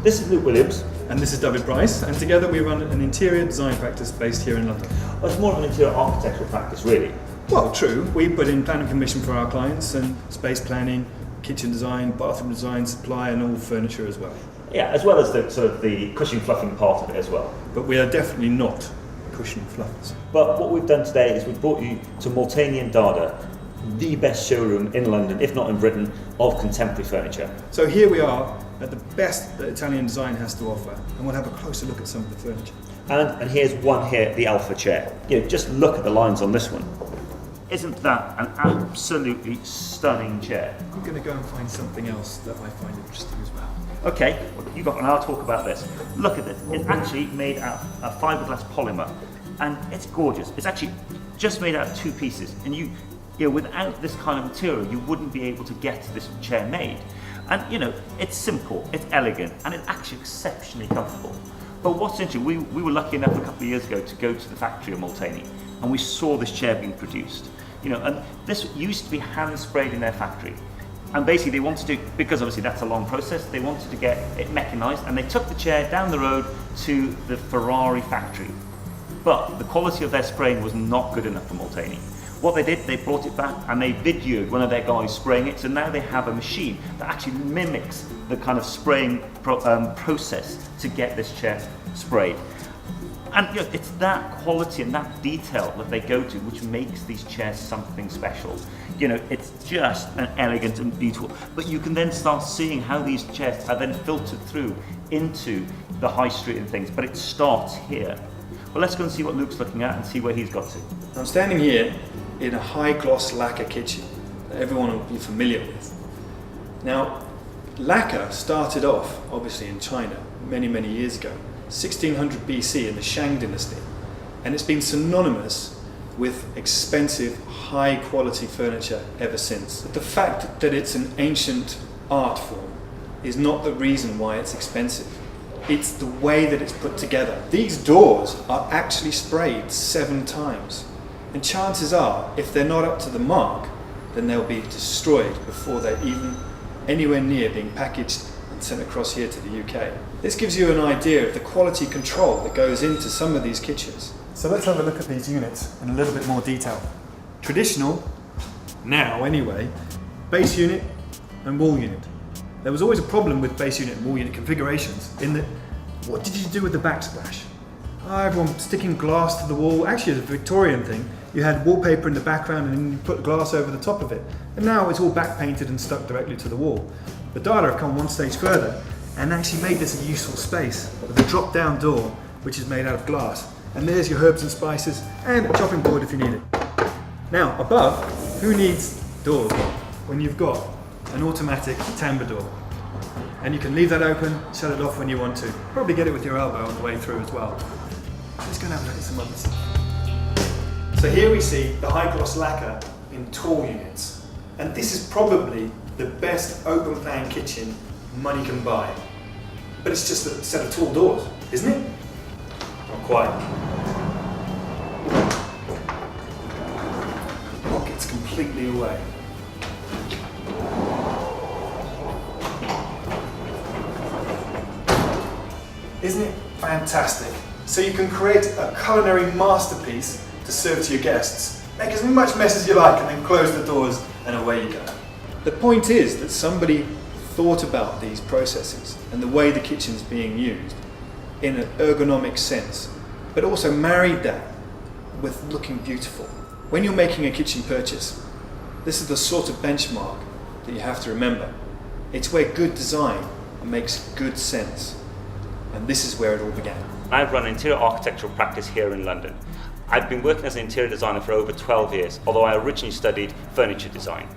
This is Luke Williams. And this is David Bryce, and together we run an interior design practice based here in London. Well, it's more of an interior architectural practice, really. Well, true. We put in planning permission for our clients and space planning, kitchen design, bathroom design, supply, and all furniture as well. Yeah, as well as the sort of the cushion fluffing part of it as well. But we are definitely not cushion fluffers. But what we've done today is we've brought you to Molteni and Dada, the best showroom in London, if not in Britain, of contemporary furniture. So here we are at the best that Italian design has to offer, and we'll have a closer look at some of the furniture. And here's one here, the Alpha chair. You know, just look at the lines on this one. Isn't that an absolutely stunning chair? I'm going to go and find something else that I find interesting as well. Okay, you got, and I'll talk about this. Look at this. It's actually made out of fiberglass polymer, and it's gorgeous. It's actually just made out of two pieces, and you know, without this kind of material, you wouldn't be able to get this chair made. And you know, it's simple, it's elegant, and it's actually exceptionally comfortable. But what's interesting, we were lucky enough a couple of years ago to go to the factory of Molteni, and we saw this chair being produced. You know, and this used to be hand sprayed in their factory. And basically they wanted to, because obviously that's a long process, they wanted to get it mechanized, and they took the chair down the road to the Ferrari factory. But the quality of their spraying was not good enough for Molteni. What they did, they brought it back and they videoed one of their guys spraying it, so now they have a machine that actually mimics the kind of spraying process to get this chair sprayed. And you know, it's that quality and that detail that they go to which makes these chairs something special. You know, it's just an elegant and beautiful, but you can then start seeing how these chairs are then filtered through into the high street and things, but it starts here. Well, let's go and see what Luke's looking at and see where he's got to. I'm standing here in a high gloss lacquer kitchen that everyone will be familiar with. Now, lacquer started off obviously in China many years ago, 1600 BC in the Shang dynasty, and it's been synonymous with expensive, high quality furniture ever since. But the fact that it's an ancient art form is not the reason why it's expensive. It's the way that it's put together. These doors are actually sprayed 7 times. And chances are, if they're not up to the mark, then they'll be destroyed before they're even anywhere near being packaged and sent across here to the UK. This gives you an idea of the quality control that goes into some of these kitchens. So let's have a look at these units in a little bit more detail. Traditional, now anyway, base unit and wall unit. There was always a problem with base unit and wall unit configurations in that, what did you do with the backsplash? Everyone sticking glass to the wall. Actually, it's a Victorian thing. You had wallpaper in the background and then you put glass over the top of it. And now it's all back painted and stuck directly to the wall. But Dada have come one stage further and actually made this a useful space with a drop down door which is made out of glass. And there's your herbs and spices and a chopping board if you need it. Now above, who needs doors when you've got an automatic timbre door? And you can leave that open, shut it off when you want to. Probably get it with your elbow on the way through as well. Let's go and have a look at some other stuff. So here we see the high gloss lacquer in tall units. And this is probably the best open plan kitchen money can buy. But it's just a set of tall doors, isn't it? Not quite. Pockets completely away. Isn't it fantastic? So you can create a culinary masterpiece to serve to your guests. Make as much mess as you like and then close the doors and away you go. The point is that somebody thought about these processes and the way the kitchen's being used in an ergonomic sense, but also married that with looking beautiful. When you're making a kitchen purchase, this is the sort of benchmark that you have to remember. It's where good design makes good sense. And this is where it all began. I run an interior architectural practice here in London. I've been working as an interior designer for over 12 years, although I originally studied furniture design.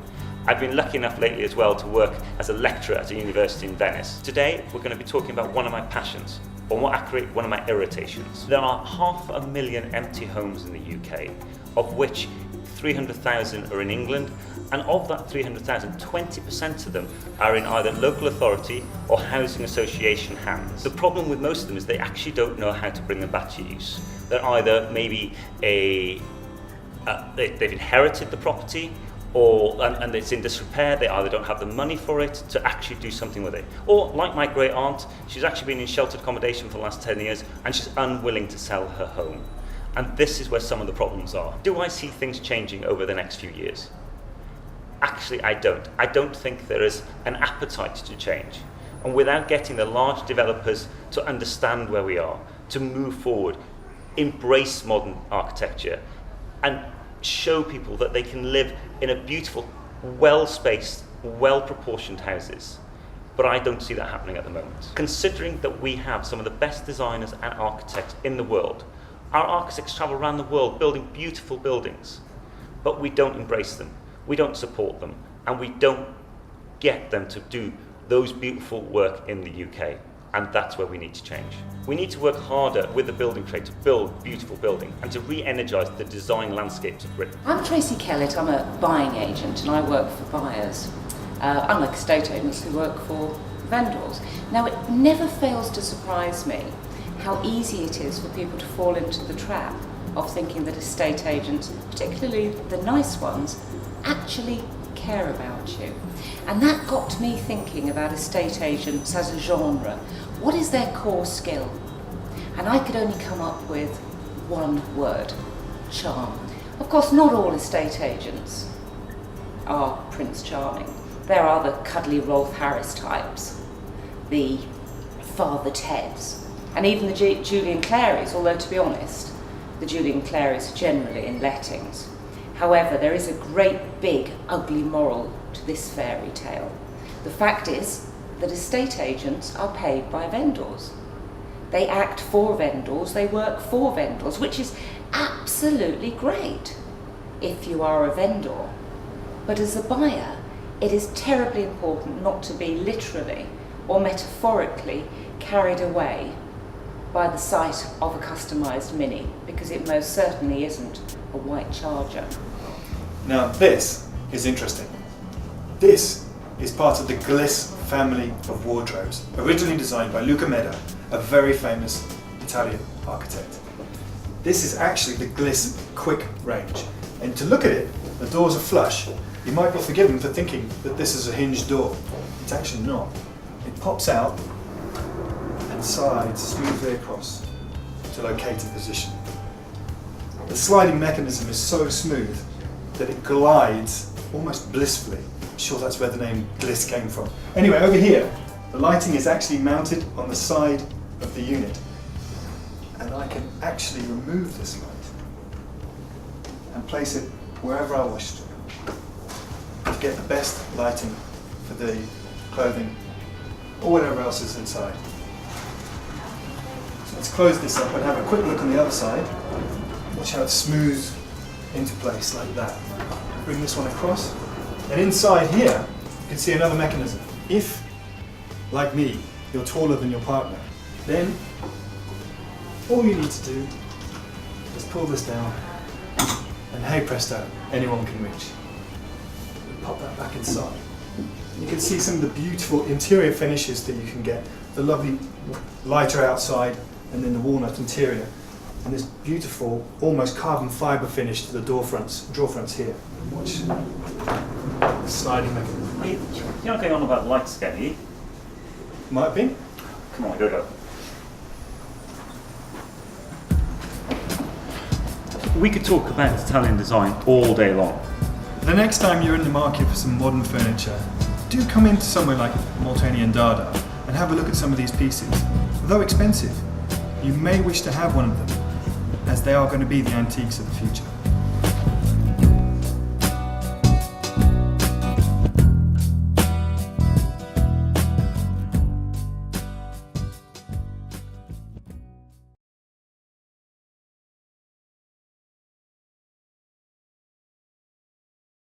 I've been lucky enough lately as well to work as a lecturer at a university in Venice. Today, we're going to be talking about one of my passions, or more accurate, one of my irritations. There are 500,000 empty homes in the UK, of which 300,000 are in England, and of that 300,000, 20% of them are in either local authority or housing association hands. The problem with most of them is they actually don't know how to bring them back to use. They're either maybe they've inherited the property, and it's in disrepair. They either don't have the money for it to actually do something with it, or like my great aunt, she's actually been in sheltered accommodation for the last 10 years and she's unwilling to sell her home. And this is where some of the problems are. Do I see things changing over the next few years? Actually, I don't. I don't think there is an appetite to change. And without getting the large developers to understand where we are, to move forward, embrace modern architecture, and show people that they can live in a beautiful, well-spaced, well-proportioned houses. But I don't see that happening at the moment. Considering that we have some of the best designers and architects in the world, our architects travel around the world building beautiful buildings, but we don't embrace them, we don't support them, and we don't get them to do those beautiful work in the UK. And that's where we need to change. We need to work harder with the building trade to build beautiful building and to re-energise the design landscapes of Britain. I'm Tracy Kellett, I'm a buying agent and I work for buyers, unlike estate agents who work for vendors. Now it never fails to surprise me how easy it is for people to fall into the trap of thinking that estate agents, particularly the nice ones, actually care about you. And that got me thinking about estate agents as a genre. What is their core skill? And I could only come up with one word: charm. Of course, not all estate agents are Prince Charming. There are the cuddly Rolf Harris types, the Father Teds, and even the Julian Clarys, although to be honest, the Julian Clarys are generally in lettings. However, there is a great big ugly moral to this fairy tale. The fact is that estate agents are paid by vendors. They act for vendors, they work for vendors, which is absolutely great if you are a vendor. But as a buyer, it is terribly important not to be literally or metaphorically carried away by the sight of a customised Mini, because it most certainly isn't a white Charger. Now this is interesting. This is part of the Gliss family of wardrobes, originally designed by Luca Meda, a very famous Italian architect. This is actually the Gliss Quick range, and to look at it, the doors are flush. You might be forgiven for thinking that this is a hinged door. It's actually not. It pops out and slides smoothly across to locate a position. The sliding mechanism is so smooth that it glides almost blissfully. I'm sure that's where the name Gliss came from. Anyway, over here, the lighting is actually mounted on the side of the unit. And I can actually remove this light and place it wherever I wish to get the best lighting for the clothing or whatever else is inside. So let's close this up and have a quick look on the other side. Watch how it's smooth into place like that. Bring this one across, and inside here you can see another mechanism. If, like me, you're taller than your partner, then all you need to do is pull this down, and hey presto, anyone can reach. Pop that back inside. You can see some of the beautiful interior finishes that you can get. The lovely lighter outside, and then the walnut interior. And this beautiful, almost carbon fibre finish to the draw fronts here. Watch the sliding mechanism. You're not going on about lights again, are you? Might be. Come on, go. We could talk about Italian design all day long. The next time you're in the market for some modern furniture, do come into somewhere like Molteni and Dada and have a look at some of these pieces. Though expensive, you may wish to have one of them, as they are going to be the antiques of the future.